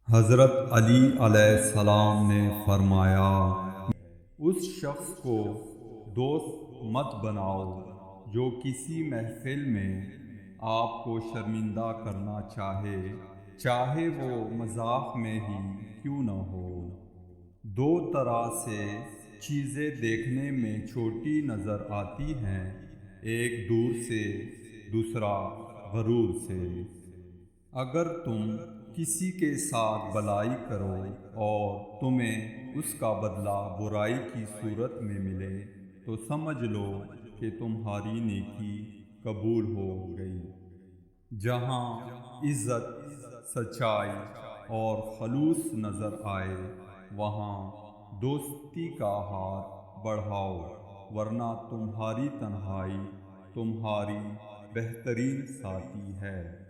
हज़रत अली अलैहिस्सलाम ने फरमाया, उस शख्स को दोस्त मत बनाओ जो किसी महफिल में आपको शर्मिंदा करना चाहे, चाहे वो मजाक में ही क्यों न हो। दो तरह से चीज़ें देखने में छोटी नज़र आती हैं, एक दूर से, दूसरा गरूर से। अगर तुम किसी के साथ भलाई करो और तुम्हें उसका बदला बुराई की सूरत में मिले, तो समझ लो कि तुम्हारी नेकी कबूल हो गई। जहाँ इज़्ज़त, सच्चाई और खलूस नज़र आए, वहाँ दोस्ती का हाथ बढ़ाओ, वरना तुम्हारी तन्हाई तुम्हारी बेहतरीन साथी है।